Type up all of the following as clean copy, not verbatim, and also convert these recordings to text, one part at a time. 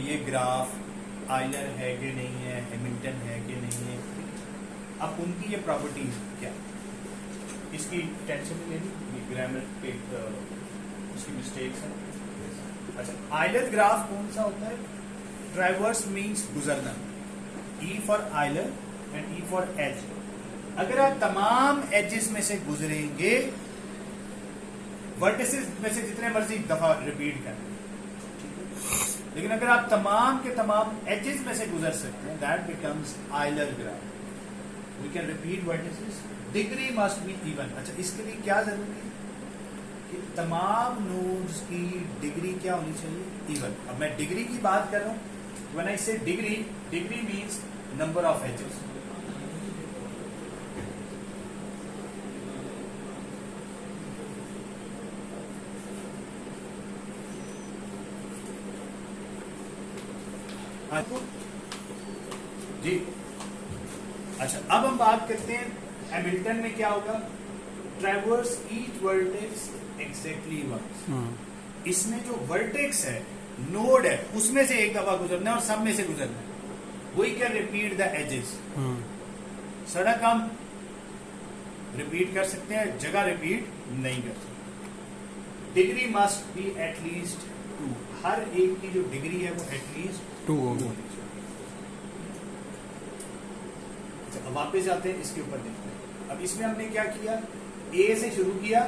ये graph Euler है कि नहीं है, हैमिल्टन है कि नहीं है। अब उनकी ये प्रॉपर्टीज क्या, इसकी टेंशन नहीं लेनी, ये ग्रामर के इसकी मिस्टेक्स हैं। अच्छा, आयलर ग्राफ कौन सा होता है? ट्रैवर्स मीन्स गुजरना, E for Euler and E for edge. अगर आप तमाम एजेस में से गुजरेंगे, वर्टिसेस में से जितने मर्जी दफा रिपीट करें, लेकिन अगर आप तमाम के तमाम एजेस में से गुजर सकते हैं, that becomes Euler graph. We can repeat vertices, degree must be even. अच्छा, इसके लिए क्या जरूरी है कि तमाम नोड्स की डिग्री क्या होनी चाहिए? इवन। अब मैं डिग्री की बात कर रहा हूं, when I say degree, degree means number of edges. जी अच्छा, अब हम बात करते हैं हैमिल्टन में क्या होगा। Traverse each vertex exactly once. इसमें जो वर्टेक्स है, नोड है, उसमें से एक दफा गुजरना है और सब में से गुजरना है। We can repeat the edges. सड़क हम रिपीट कर सकते हैं, जगह रिपीट नहीं कर सकते। Degree must be at least 2। हर एक की जो डिग्री है वो एटलीस्ट 2 होगी। अब वापस आते हैं, इसके ऊपर देखते हैं। अब इसमें हमने क्या किया, ए से शुरू किया।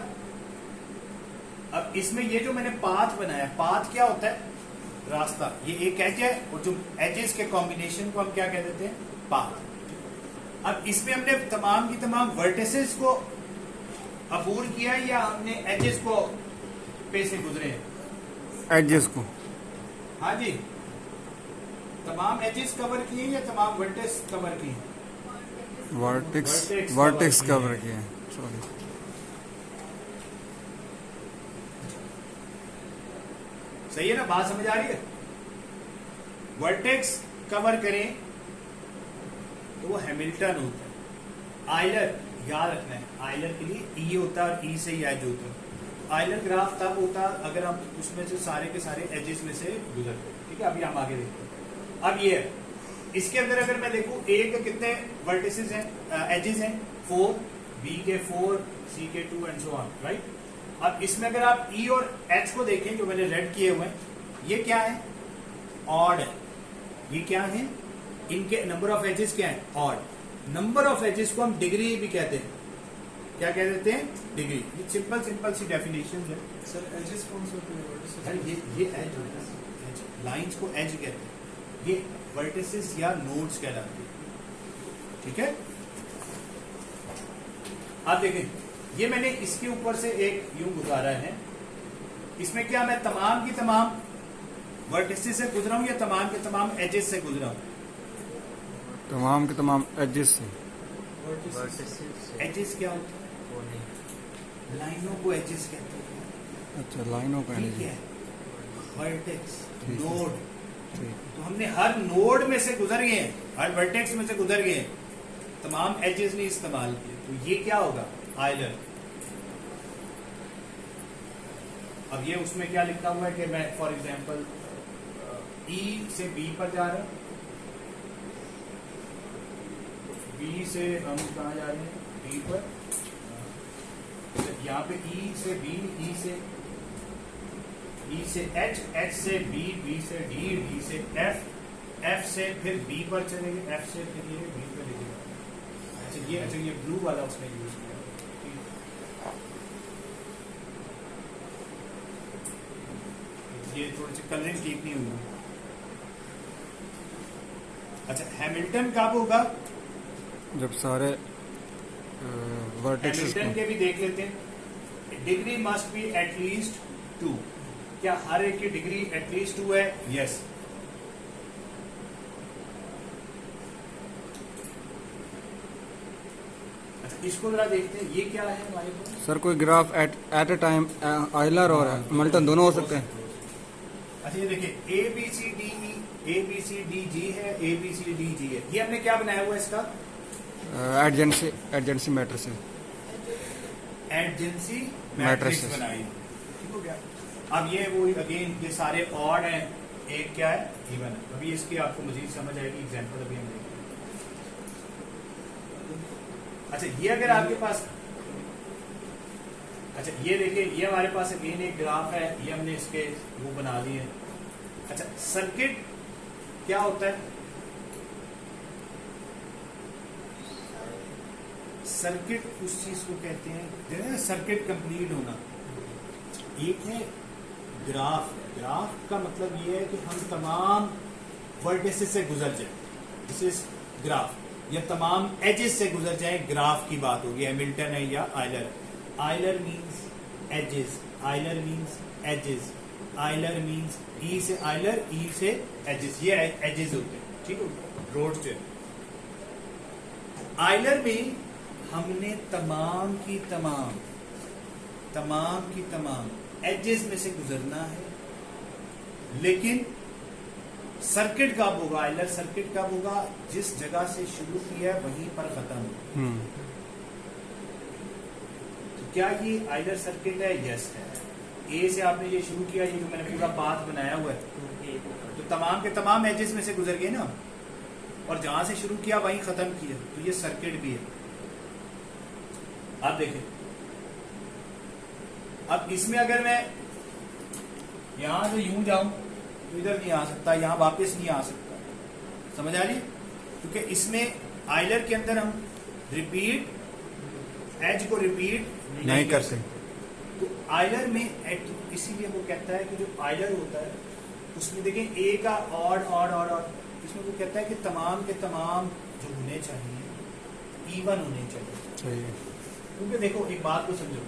अब इसमें ये जो मैंने पाथ बनाया, पाथ क्या होता है? रास्ता। ये एक एज है और जो एजेस के कॉम्बिनेशन को हम क्या कह देते हैं? पाथ। अब इसमें हमने तमाम की तमाम वर्टिसेस को अबूर किया या हमने एजेस को पे से गुजरे हैं? एजेस को। हाँ जी, तमाम एजेस कवर किए या तमाम वर्टेक्स कवर किए? वर्टेक्स कवर किए। सॉरी, सही है ना? बात समझ आ रही है? वर्टेक्स कवर करें तो वो हैमिल्टन होता है। आयलर याद रखना है, आयलर के लिए ई होता है और ई से ही एज होता है। आयलर ग्राफ तब होता अगर हम उसमें से सारे के सारे एजेस में से गुजरते। ठीक है, अभी हम आगे देखते हैं। अब ये है, इसके अंदर अगर मैं देखूं, ए के कितने वर्टिसेस हैं, एजेस हैं? 4, बी के 4, सी के 2 एंड सो ऑन, राइट। अब इसमें अगर आप ई और एच को देखें, जो मैंने रेड किए हुए हैं, ये क्या है? ऑड है। ये क्या है? इनके नंबर ऑफ एजेस क्या है? ऑड। नंबर ऑफ एजेस को हम डिग्री भी कहते हैं। क्या कह देते हैं? डिग्री। ये सिंपल सिंपल सी डेफिनेशन है। सर एजेस कौन से होते हैं? ये एज होता है, लाइंस को एज कहते हैं। ये वर्टिसेस या नोड्स कहलाते हैं। ठीक है, आप देखें, ये मैंने इसके ऊपर से एक यूं गुजारा है। इसमें क्या मैं तमाम की तमाम वर्टिसेस से गुजरा हूं या तमाम के तमाम एजेस से गुजरा हूं? तमाम के तमाम एजेस से। एजेस क्या होता है? लाइनों को एजेस कहते हैं। अच्छा, लाइनों का ठीक है, वर्टेक्स, नोड। तो हमने हर नोड में से गुजर गए हैं, हर वर्टेक्स में से गुजर गए हैं, तमाम एजेस ने इस्तेमाल किए। तो ये क्या होगा? आयलर। अब ये उसमें क्या लिखा हुआ है कि मैं फॉर एग्जांपल ई से बी पर जा रहा हूं, बी से हम कहा जा रहे हैं? बी पर। यहाँ पे ई से बी, ई से एच, एच से बी, बी से डी, डी से एफ, एफ से फिर बी पर चलेंगे, एफ से फिर ये बी पर लिखेगा। अच्छा, ये ब्लू वाला उसने यूज किया। ये थोड़ी सी कलरिंग ठीक नहीं हुई। अच्छा, हैमिल्टन कब होगा? जब सारे वर्टेक्स हैमिल्टन के भी देख लेते हैं। Degree must be at least 2। क्या हर एक की डिग्री एटलीस्ट 2 है? यस। अच्छा, इसको जरा देखते हैं, ये क्या है हमारे पास? सर, कोई graph at a time Euler और हैमिल्टन दोनों हो सकते हैं। अच्छा, ये देखिए, A B C D E, A B C D G है, A B C D G है। ये हमने क्या बनाया हुआ इसका? Adjacency matrix. एडजेंसी मैट्रिक्स बनाई। ठीक हो गया। अब ये वो अगेन ये सारे ऑड हैं, एक क्या है इवन है। अभी इसकी आपको मजीद समझ आएगी, एग्जांपल अभी हम देखेंगे। अच्छा ये अगर आपके पास, अच्छा ये देखिए ये हमारे पास अगेन एक ग्राफ है, ये हमने इसके वो बना दिए। अच्छा सर्किट क्या होता है? सर्किट उस चीज को कहते हैं सर्किट कंप्लीट होना। एक है ग्राफ, ग्राफ का मतलब ये है कि हम तमाम वर्टिसेस से गुजर जाए, दिस इज ग्राफ, या तमाम एजेस से गुजर जाए, ग्राफ की बात होगी। हैमिल्टन है या Euler. Euler means edges, Euler means edges, Euler means E से आयलर, ई से एजेस, ये एजेस होते हैं, ठीक है, रोड जो है। आयलर में हमने तमाम की तमाम एजेस में से गुजरना है। लेकिन सर्किट कब होगा? आयलर सर्किट कब होगा? जिस जगह से शुरू किया है वहीं पर खत्म हो। तो क्या ये आयलर सर्किट है? यस है। ए से आपने ये शुरू किया, ये जो मैंने पूरा पाथ बनाया हुआ है, तो तमाम के तमाम एजेस में से गुजर गए ना, और जहां से शुरू किया वहीं खत्म किया, तो ये सर्किट भी है। आप देखें, अब इसमें अगर मैं यहां से यूं जाऊं तो इधर नहीं आ सकता, यहां वापस नहीं आ सकता, समझ आ रही? क्योंकि इसमें आयलर के अंदर हम रिपीट एज को रिपीट नहीं कर सकते। तो आयलर में इसीलिए वो कहता है कि जो आयलर होता है उसमें देखें ए का ऑड ऑड ऑड ऑड, इसमें वो कहता है कि तमाम के तमाम जो होने चाहिए इवन होने चाहिए। क्योंकि देखो एक बात को समझो,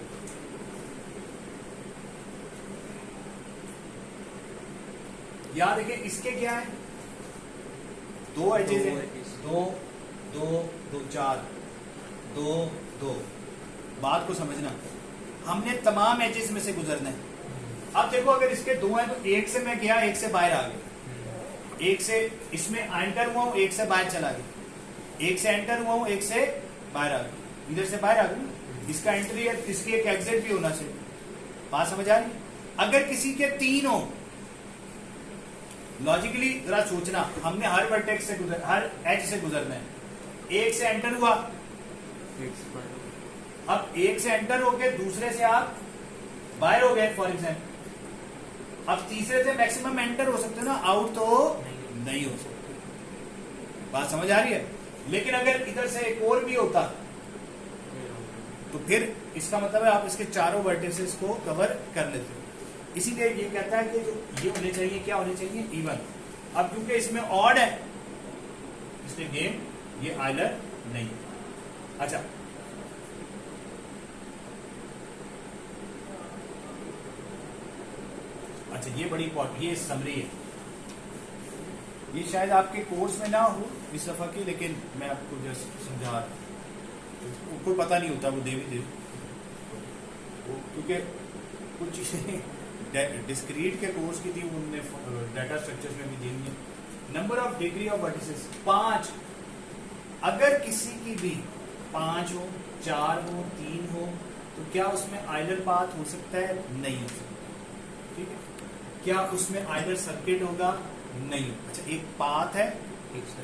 यहां देखें इसके क्या है, दो एजेस हैं, दो दो दो चार, दो दो। बात को समझना, हमने तमाम एजेस में से गुजरना है। अब देखो अगर इसके दो हैं तो एक से मैं गया, एक से बाहर आ गया, एक से इसमें एंटर हुआ हूं, एक से बाहर चला गया, एक से एंटर हुआ हूं, एक से बाहर आ गया, इधर से बाहर आ गया। इसका एंट्री है, इसकी एक एग्जिट भी होना चाहिए। बात समझ आ रही? अगर किसी के तीन हो, लॉजिकली जरा सोचना, हमने हर वर्टेक्स से गुजर, हर एज से गुजरना है। एक से एंटर हुआ, अब एक से एंटर हो गए, दूसरे से आप बाहर हो गए फॉर एग्जाम्पल। अब तीसरे से मैक्सिमम एंटर हो सकते हो ना, आउट तो नहीं हो सकते। बात समझ आ रही है? लेकिन अगर इधर से एक और भी होता तो फिर इसका मतलब है आप इसके चारों वर्टिसेस को कवर कर लेते हो। इसीलिए ये कहता है कि जो ये होने चाहिए, क्या होने चाहिए? इवन। अब क्योंकि इसमें ऑड है इसलिए गेम ये आयलर नहीं। अच्छा अच्छा ये बड़ी इंपॉर्टेंट, ये समरी है, ये शायद आपके कोर्स में ना हो इस सफा की, लेकिन मैं आपको जस्ट समझा रहा हूं। कोई पता नहीं होता वो देवी क्योंकि कुछ चीजें डिस्क्रीट के कोर्स की थी, उनने डाटा स्ट्रक्चर्स में भी दी है। Number of degree of vertices 5। अगर किसी की भी 5 हो, 4 हो, 3 हो, तो क्या उसमें आयलर पाथ हो सकता है? नहीं हो सकता। ठीक है? क्या उसमें आयलर सर्किट होगा? नहीं। अच्छा एक पाथ है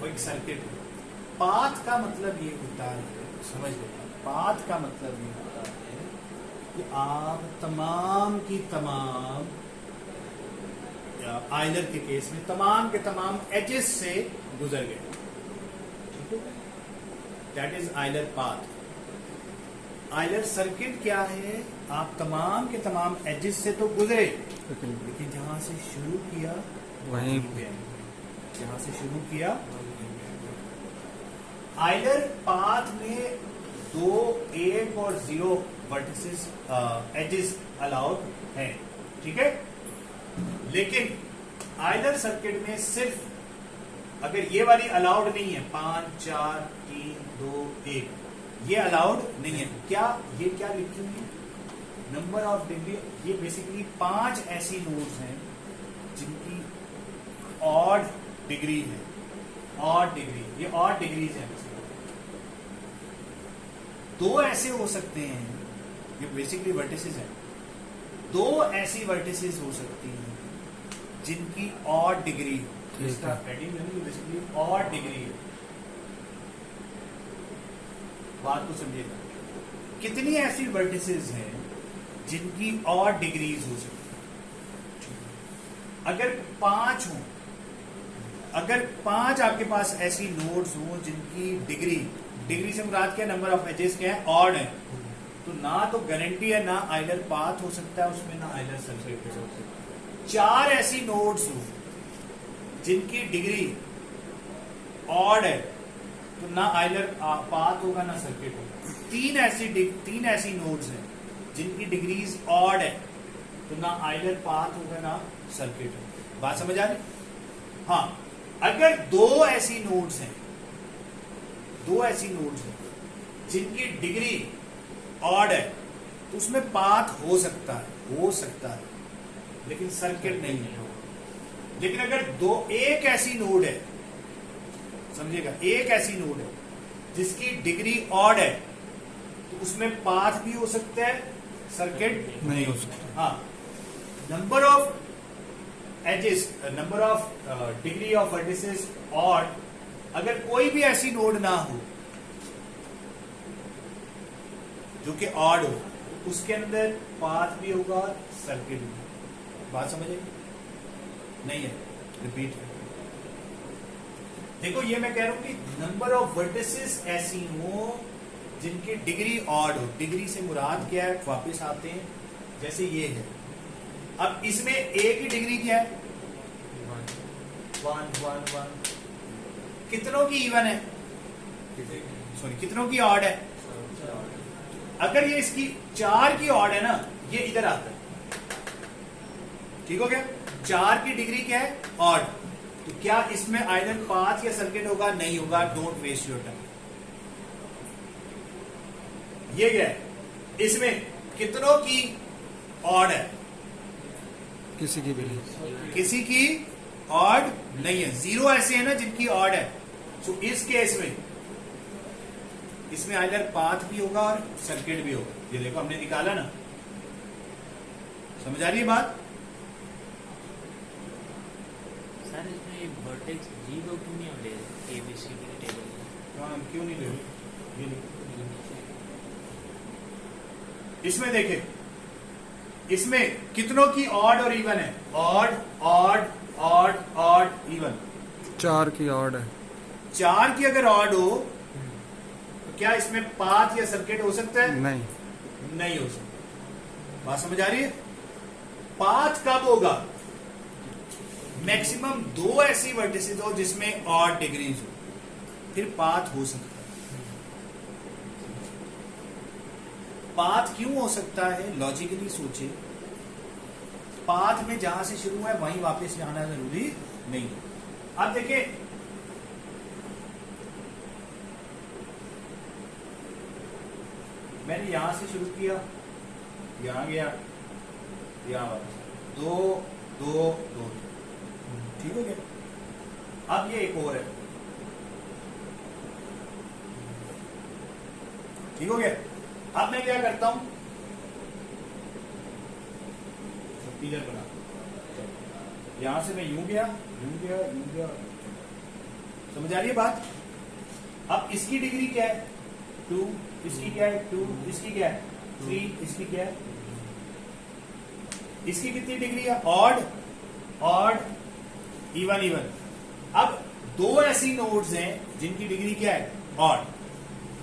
और एक सर्किट है। पाथ का मतलब ये होता है, समझ लेना, पाथ का मतलब ये होता है कि आप तमाम की तमाम आयलर के केस में तमाम के तमाम एजेस से गुजर गए, that is Euler path. Euler circuit क्या है? आप तमाम के तमाम एजेस से तो गुजरे, लेकिन जहां से शुरू किया वहीं पे, जहां से शुरू किया। आयलर पाथ में 2, 1 और 0 वर्टिसेस एजेस अलाउड हैं, ठीक है? लेकिन आयलर सर्किट में सिर्फ अगर ये वाली अलाउड नहीं है, 5, 4, 3, 2, 1, ये अलाउड नहीं है। क्या ये क्या लिखी हुई है? Number of degree. ये बेसिकली 5 ऐसी नोड्स हैं जिनकी ऑड डिग्री है, ऑड डिग्री, ये ऑड डिग्रीज हैं। 2 ऐसे हो सकते हैं, ये बेसिकली वर्टिसेस हैं, 2 ऐसी वर्टिसेस हो सकती हैं जिनकी ऑड डिग्री, ठीक इसका है। हेडिंग है ना बेसिकली ऑड डिग्री है। बात को समझिएगा, कितनी ऐसी वर्टिसेस हैं जिनकी ऑड डिग्रीज हो सकती है? अगर 5 हो, अगर 5 आपके पास ऐसी नोड्स हो जिनकी डिग्री से मुराद क्या, नंबर ऑफ एजेस क्या है, ऑड है, तो ना तो गारंटी है ना आइलर पाथ हो सकता है उसमें, ना आइलर सर्किट हो सकता है। 4 ऐसी नोड्स हो जिनकी डिग्री ऑड है, तो ना आइलर पाथ होगा ना सर्किट होगा। 3 ऐसी नोड्स हैं जिनकी डिग्रीज ऑड है, तो ना आइलर पाथ होगा ना सर्किट होगा। बात समझ आ रही? हाँ, अगर 2 ऐसी नोड्स हैं जिनकी डिग्री ऑड है, तो उसमें पाथ हो सकता है लेकिन सर्किट नहीं है। लेकिन अगर एक ऐसी नोड है, समझिएगा, एक ऐसी नोड है जिसकी डिग्री ऑड है, तो उसमें पाथ भी हो सकता है, सर्किट नहीं हो सकता। हाँ, number of edges, number of degree of vertices odd, अगर कोई भी ऐसी नोड ना हो जो कि ऑड हो, तो उसके अंदर पाथ भी होगा और सर्किट भी। बात समझे? नहीं है, रिपीट है। देखो, ये मैं कह रहा हूं कि नंबर ऑफ वर्टिसेस ऐसी हो जिनकी डिग्री ऑड हो। डिग्री से मुराद क्या है, वापस आते हैं, जैसे ये है, अब इसमें ए की डिग्री क्या है, 1 कितनों की इवन है, सॉरी कितनों की ऑड है। अगर ये इसकी 4 की ऑड है ना, ये इधर आता है, ठीक हो गया। 4 की डिग्री क्या है, ऑड, तो क्या इसमें आइदर पाथ या सर्किट होगा, नहीं होगा। Don't waste your time. ये क्या है, इसमें कितनों की ऑड है, किसी की भी नहीं। किसी की ऑड नहीं है। 0 ऐसे है ना जिनकी ऑड है, तो इस केस में इसमें आइदर पाथ भी होगा और सर्किट भी होगा। ये देखो, हमने निकाला ना, समझ आ रही है बात? सर इसमें वर्टेक्स जी को क्यों नहीं हम ले रहे एबीसी की टेबल में? हाँ, क्यों नहीं ले रहे? ये देखो, इसमें देखे, इसमें कितनों की ऑड और इवन है, odd odd odd odd even. 4 की ऑड है। 4 की अगर ऑड हो, तो क्या इसमें पाथ या सर्किट हो सकता है? नहीं हो सकता। बात समझ आ रही है? पाथ कब होगा, मैक्सिमम 2 ऐसी वर्टिसेस हो जिसमें ऑड डिग्रीज हो, फिर पाथ हो सकता है। पाथ क्यों हो सकता है, लॉजिकली सोचे, पाथ में जहां से शुरू है वहीं वापस आना जरूरी नहीं है। अब देखिए, मैंने यहां से शुरू किया, यहां गया, यहां वापस 2 2 2, ठीक हो गया। अब ये एक और है, ठीक हो गया। अब मैं क्या करता हूं, पिलर बना, यहां से मैं यूं गया, समझ आ रही है बात? अब इसकी डिग्री क्या है, 2, इसकी क्या है 2, इसकी क्या है 3, इसकी क्या है, इसकी कितनी डिग्री है, ऑड ऑड इवन। अब 2 ऐसी नोड्स हैं जिनकी डिग्री क्या है, ऑड।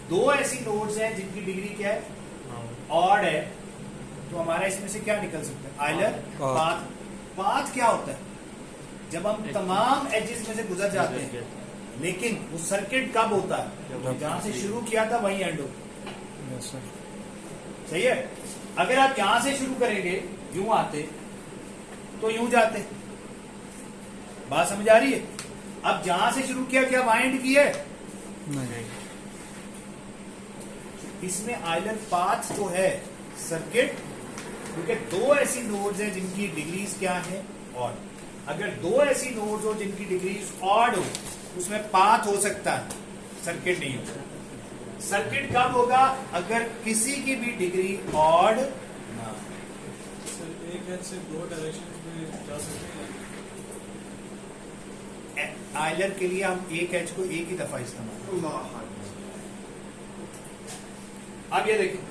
2 ऐसी नोड्स हैं जिनकी डिग्री क्या है, ऑड है, तो हमारा इसमें से क्या निकल सकता है, आइलर पाथ। पाथ क्या होता है, जब हम तमाम एजेस में से गुजर जाते हैं, लेकिन वो सर्किट कब होता है, जहां से शुरू किया था वहीं एंड होता है। Yes sir. सही है। अगर आप यहां से शुरू करेंगे, यूं आते तो यूं जाते। बात समझ आ रही है? अब जहां से शुरू किया, क्या वहां एंड किया है? नहीं। इसमें आइलर पाथ तो है, सर्किट, क्योंकि 2 ऐसी नोड्स हैं जिनकी डिग्रीज क्या है, ऑड। अगर 2 ऐसी नोड्स हो जिनकी डिग्रीज ऑड हो, उसमें पाथ हो सकता है, सर्किट नहीं हो सकता। सर्किट कब होगा, अगर किसी की भी डिग्री ऑड ना हो। सर एक एज से 2 डायरेक्शन में जा सकते हैं। आयलर के लिए हम एक एच को एक ही दफा इस्तेमाल। अब ये देखिए,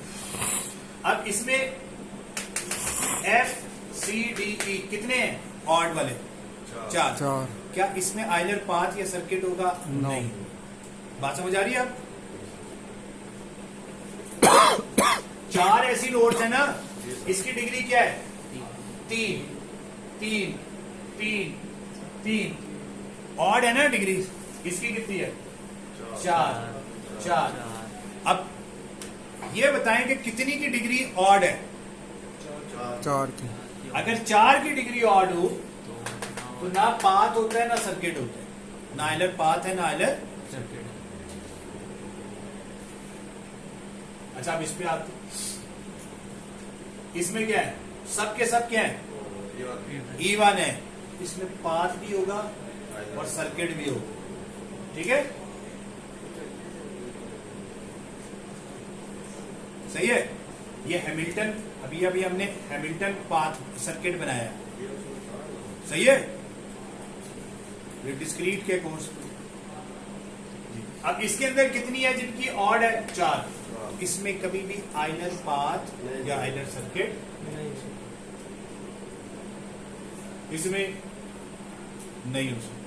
अब इसमें एफ सी डी ई कितने हैं ऑड वाले? चार। चार। क्या इसमें आयलर पाथ या सर्किट होगा? No. नहीं। बात समझ आ रही है? अब चार ऐसी नोड्स है ना, इसकी डिग्री क्या है? तीन तीन तीन तीन। ऑड है ना डिग्री, इसकी कितनी है? चार चार। अब ये बताएं कि कितनी की डिग्री ऑड है? चार की। अगर चार की डिग्री ऑड हो तो ना पाथ होता है ना सर्किट होता है, ना आयलर पाथ है ना आयलर सर्किट। अच्छा, अब इस पे आते, इसमें क्या है? सब के सब क्या है? E1 है। इसमें पाथ भी होगा और सर्किट भी होगा। ठीक है, सही है। ये हैमिल्टन, अभी अभी हमने हैमिल्टन पाथ सर्किट बनाया है, सही है, ये डिस्क्रीट के कोर्स। अब इसके अंदर कितनी है जिनकी ऑड है? चार। इसमें कभी भी आयलर पाथ या आयलर सर्किट इसमें नहीं हो सकता।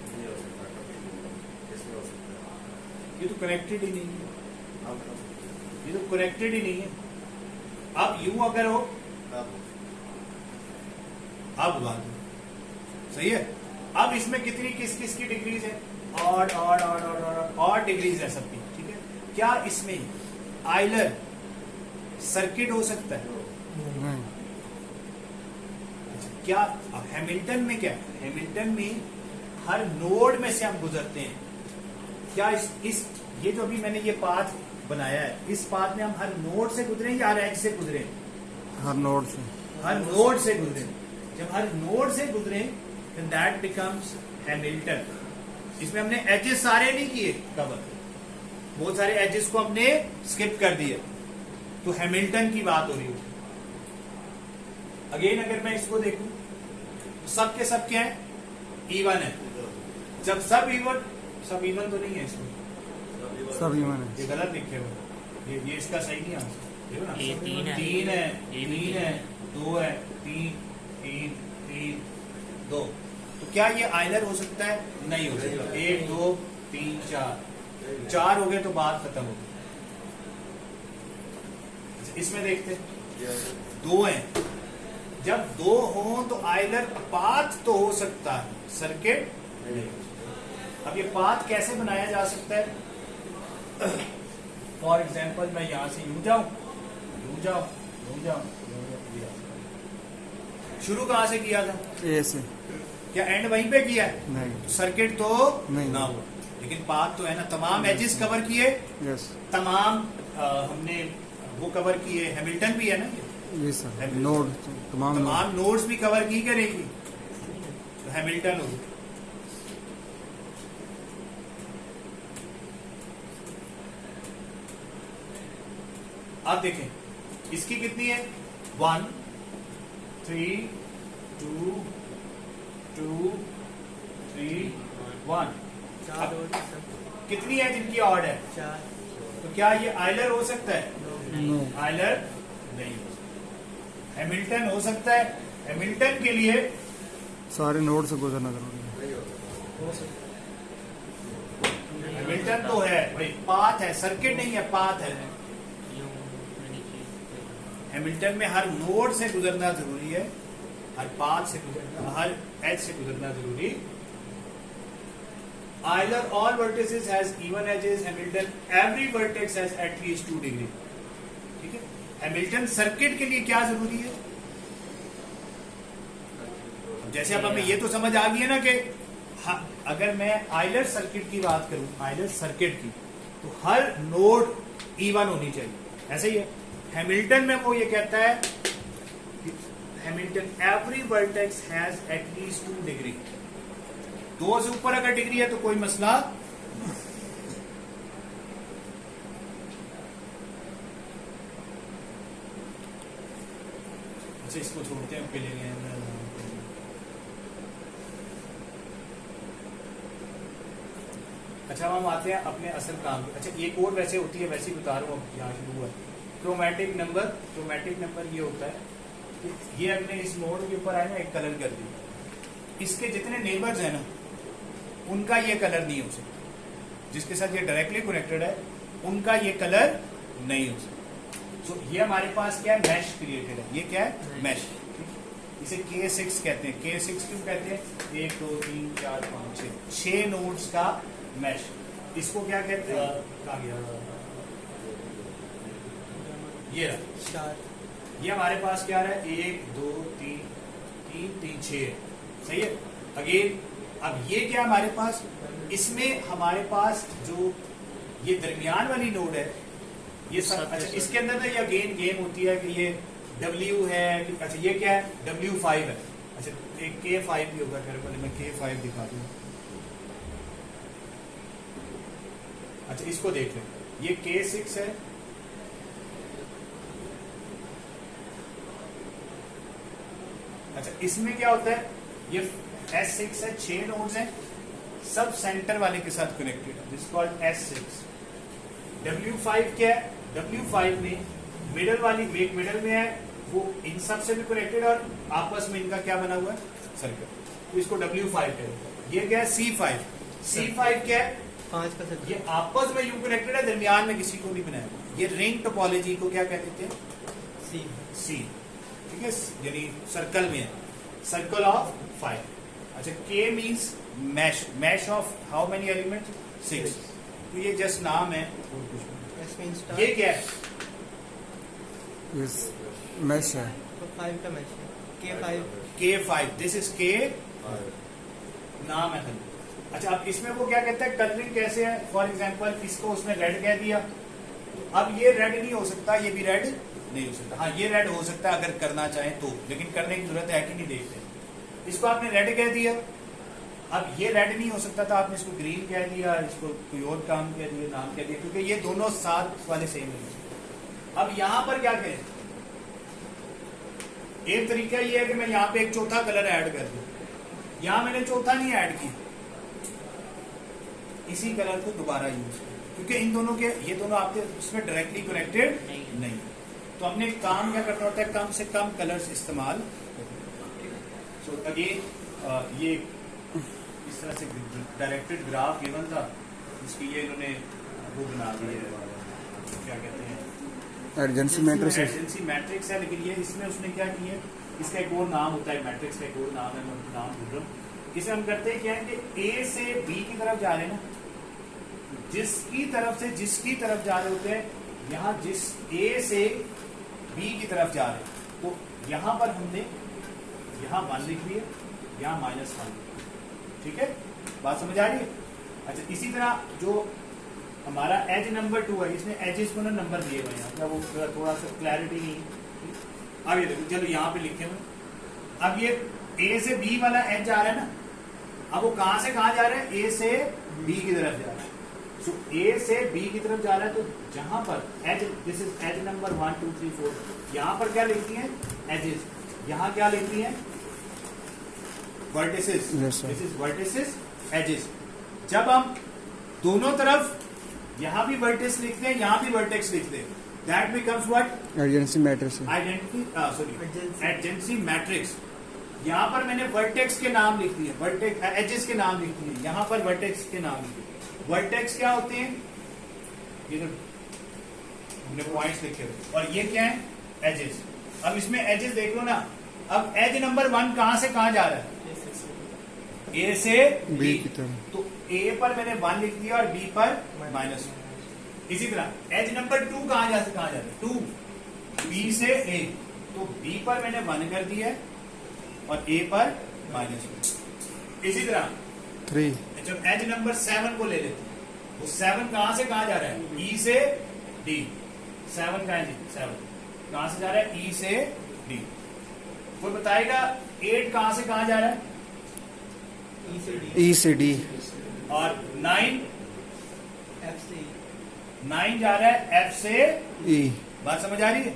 ये तो कनेक्टेड ही नहीं है, ये तो कनेक्टेड ही नहीं है। अब यूं अगर हो, अब बात सही है। अब इसमें कितनी किस किस की डिग्रीज है? Odd odd odd odd odd odd degrees है सबकी। ठीक है, क्या इसमें आयलर सर्किट हो सकता है? नहीं। क्या अब हैमिल्टन में क्या है? हैमिल्टन में हर नोड में से हम गुजरते हैं। क्या इस ये जो अभी मैंने ये पाथ बनाया है, इस पाथ में हम हर नोड से गुजरे या हर एज से गुजरे? हर नोड से। हर नोड से गुजरे। जब हर नोड से गुजरे then that becomes Hamilton। इसमें हमने एजेस सारे नहीं किए कवर, बहुत सारे एजेस को हमने स्किप कर दिया, तो हैमिल्टन की बात हो रही है। अगेन अगर मैं इसको देखूं तो सब के सब क्या है? E1 है। जब सब E1 तो नहीं है इसमें, सब ईवन है। ये गलत लिखे हुए, ये इसका सही नहीं आंसर। देखो ना, ए तीन है। तीन है, ए भी तीन है, दो है, तीन तीन तीन दो। तो क्या ये आयलर हो सकता है? नहीं हो सकता। एक दो तीन चार, चार हो गए तो बात खत्म हो गई। इसमें देखते दो हैं, जब दो हो तो आयलर पाथ तो हो सकता है, सर्किट नहीं। अब ये पाथ कैसे बनाया जा सकता है? फॉर एग्जाम्पल मैं यहां से यूं जाऊं, यूं जाऊं, यूं जाऊं, शुरू कहां से किया था? ए से। क्या एंड वहीं पे किया है? नहीं। सर्किट तो नहीं। ना हो, लेकिन पाथ तो है ना। तमाम एजेस कवर किए, यस। तमाम हमने वो कवर किए, हैमिल्टन भी है ना, ये सर नोड तमाम नोड। तमाम नोड्स भी कवर की करेगी, तो हैमिल्टन होगी। आप देखें इसकी कितनी है? 1 3 2 2 3 1। चार कितनी है जिनकी ऑड है? चार। तो क्या ये आयलर हो सकता है? नो। आयलर नहीं हो सकता। हैमिल्टन हो सकता है। हैमिल्टन के लिए सारे नोड से गुजरना जरूरी है। हैमिल्टन तो है भाई, पाथ है, सर्किट नहीं है, पाथ है। हैमिल्टन में हर नोड से गुजरना जरूरी है, हर पाथ से गुजरना, हर एज से गुजरना जरूरी। Either all vertices has even edges. Hamilton every vertex has at least 2 degree। ठीक है, हैमिल्टन सर्किट के लिए क्या जरूरी है? जैसे अब हमें ये तो समझ आ गई है ना कि अगर मैं आयलर सर्किट की बात करूं, आयलर सर्किट की, तो हर नोड E1 होनी चाहिए, ऐसे ही है। हैमिल्टन में वो ये कहता है, Hamilton every vertex has at least 2 degree. 2 से ऊपर अगर डिग्री है तो कोई मसला। अच्छा, इसको छोड़ते हैं, ले अच्छा हम आते हैं अपने असल काम पे। अच्छा ये कोड वैसे होती है, वैसे ही बता रहा हूँ, अब यहाँ शुरू हुआ है। क्रोमैटिक नंबर ये होता है कि ये अपने इस मोड के ऊपर आए ना, एक कलर कर दिया, इसके जितने नेबर्स हैं ना उनका ये कलर नहीं हो सकता, जिसके साथ ये डायरेक्टली कनेक्टेड है उनका ये कलर नहीं हो सकता। सो ये हमारे पास क्या है, मैश क्रिएटेड है। ये क्या है, मैश। इसे K6 कहते हैं। K6 क्यों कहते हैं? 1 2 3 4 5 6 नोड्स का मैश। इसको क्या कहते हैं? कहाँ गया? ये रहा स्टार ये हमारे पास क्या रहा है, 1 2 3 3 3 6 सही है। अगेन अब ये क्या हमारे पास, इसमें हमारे पास जो ये दरमियान वाली नोड है ये सब। अच्छा इसके अंदर ना ये अगेन गेम होती है कि ये W है, अच्छा ये क्या है, W5 है। अच्छा एक K5 भी होगा, मेरे पहले मैं K5 दिखा दूँ। अच्छा इसको देख लें, ये K6 है, अच्छा इसमें क्या होता है, ये S6 है, 6 नोड्स हैं, सब सेंटर वाले के साथ कनेक्टेड है, दिस कॉल्ड S6। W5 क्या है, W5 में मिडल वाली वेक मिडल में है, वो इन सब से भी कनेक्टेड और आपस में इनका क्या बना हुआ है, सर्कल, तो इसको W5 कहते हैं। ये क्या है, C5। C5 क्या है, 5 का सर्कल। ये आपस में यूं कनेक्टेड है, दरमियान में किसी को नहीं बनाया हुआ। ये रिंग टोपोलॉजी को क्या कहते हैं, सी, ठीक है, यानी सर्कल में है, सर्कल ऑफ 5। अच्छा K means mesh, mesh of how many element, 6। तो ये जस्ट नाम है, S means स्टार। ये क्या है, ये मैश है। तो 5 का मैच है। K5 K5, this is K, नाम है खाली। अच्छा अब इसमें वो क्या कहता है, कलरिंग कैसे है, फॉर एग्जांपल इसको उसने रेड कह दिया, अब ये रेड नहीं हो सकता, ये भी रेड नहीं हो सकता। हाँ ये रेड हो सकता है अगर करना चाहें तो, लेकिन करने की जरूरत है कि नहीं, देखते हैं। इसको आपने रेड कह दिया, अब ये रेड नहीं हो सकता था, आपने इसको ग्रीन कह दिया, इसको कोई और काम कह दिया, नाम कह दिया, क्योंकि ये दोनों साथ वाले सेम है। अब यहां पर क्या करें, एक तरीका ये है कि मैं यहां पे एक चौथा कलर ऐड कर दूं, यहां मैंने चौथा नहीं ऐड किया, इसी कलर को दोबारा यूज करें, क्योंकि इन दोनों के, ये दोनों आपके इसमें डायरेक्टली कनेक्टेड नहीं। तो हमने काम क्या करना होता है, कम से कम कलर्स इस्तेमाल। सो अगेन ये इस तरह से डायरेक्टेड ग्राफ गिवन था, इसकी ये इन्होंने वो बना दी है, क्या कहते हैं, एडजेंसी मैट्रिक्स। एडजेंसी मैट्रिक्स है, लेकिन ये इसमें उसने क्या किया, इसका एक और नाम होता है, मैट्रिक्स का एक और नाम है, मैं नाम भूल रहा हूँ। इसे हम करते हैं क्या है कि A से B की तरफ जा रहे हैं ना, जिसकी तरफ जा रहे होते हैं, यहाँ जिस A से B की तरफ जा रहे हैं, तो यहाँ पर हमने यहाँ 1 लिख लिया, यहाँ -1, ठीक है, बात समझ आ रही है। अच्छा इसी तरह जो हमारा एज नंबर 2 है, इसने एजेस को ना नंबर दिए हुए हैं, मतलब वो थोड़ा सा क्लैरिटी नहीं। अब ये देखो, चलो यहाँ पे लिखे हुए, अब ये A से B वाला एज जा रहा है ना, अब वो कहां से कहां जा रहा है, A से B की तरफ जा रहा है। सो A से B की तरफ जा रहा है, तो जहां पर edge, this is edge number 1 2 3 4, यहाँ पर क्या लिखती है, एजेस, यहाँ क्या लिखती है, vertices, Yes, sir. This is vertices, edges. जब हम दोनों तरफ यहाँ भी वर्टेक्स लिखते हैं, यहाँ भी वर्टेक्स लिखते हैं, that becomes what, adjacency matrix है। Adjacency matrix. यहाँ पर मैंने वर्टेक्स के नाम लिख दिए, वर्टेक्स एजेस के नाम लिख दिए, यहाँ पर वर्टेक्स के नाम लिख दिए। वर्टेक्स क्या होते हैं, ये जो हमने पॉइंट्स लिखे हुए, और ये क्या है, एजेस। अब इसमें एजेस देख लो ना, अब एज नंबर 1 कहां से कहां जा रहा है, A से B की तरफ। तो A पर मैंने 1 लिख दिया और B पर -1। इसी तरह एज नंबर 2 कहां जा रहा है, 2 B से A, तो B पर मैंने 1 कर दिया है और A पर -1। इसी तरह 3 जब एज नंबर 7 को ले लेते हैं, वो 7 कहां से कहां जा रहा है, E से D। 7 कहां है, 7 कहां से जा रहा है, E से D। कोई बताएगा 8 कहां से कहां जा रहा है, E से D। और 9 F से E। 9 जा रहा है F से E। बात समझ आ रही है,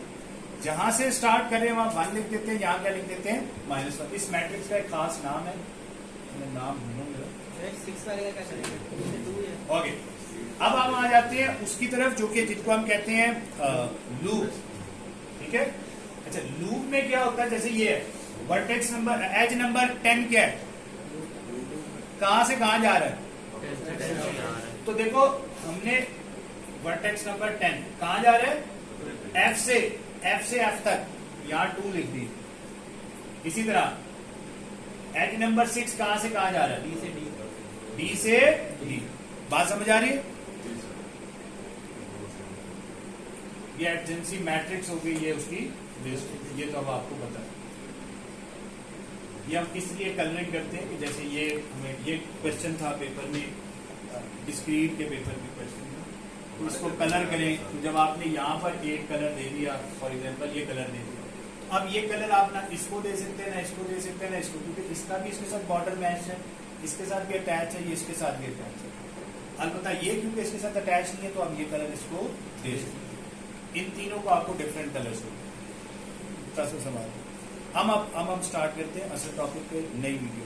जहां से स्टार्ट कर रहे हैं वहां 1 लिख देते हैं, यहाँ क्या लिख देते हैं, -1। इस मैट्रिक्स का एक खास नाम है, मैं नाम भूलूंगा, 6 वाले का क्या करेंगे? इसमें 2 है। ओके, अब हम आ जाते हैं उसकी तरफ जो कि जिसको हम कहते हैं लूप। ठीक है, अच्छा लूप में क्या होता है, जैसे ये वर्टेक्स नंबर एज नंबर 10 क्या है, कहां से कहां जा रहा है, तो देखो हमने वर्टेक्स नंबर 10 कहां जा रहा है, एफ से एफ तक, यहां 2 लिख दी। इसी तरह एज नंबर 6 कहां से कहां जा रहा है, D से D। डी से डी। बात समझ आ रही है, ये एडजेंसी मैट्रिक्स हो गई, ये उसकी लिस्ट, ये तो अब आपको पता है। ये हम किस लिए कलरिंग करते हैं कि जैसे ये हमें ये क्वेश्चन था पेपर में, डिस्क्रीट के पेपर में क्वेश्चन था, तो इसको कलर करें, तो जब आपने यहाँ पर एक कलर दे दिया, फॉर एग्जांपल ये कलर दे दिया, अब ये कलर आप ना इसको दे सकते हैं, ना इसको दे सकते हैं, ना इसको, क्योंकि इसका भी इसके साथ बॉर्डर मैच है, इसके साथ भी अटैच है, ये इसके साथ भी अटैच है। अलबत्ता ये क्योंकि इसके साथ अटैच नहीं है, तो अब ये कलर इसको दे सकते हैं। इन तीनों को आपको डिफरेंट कलर्स होते हैं। हम स्टार्ट करते हैं असल टॉपिक पे, नई वीडियो।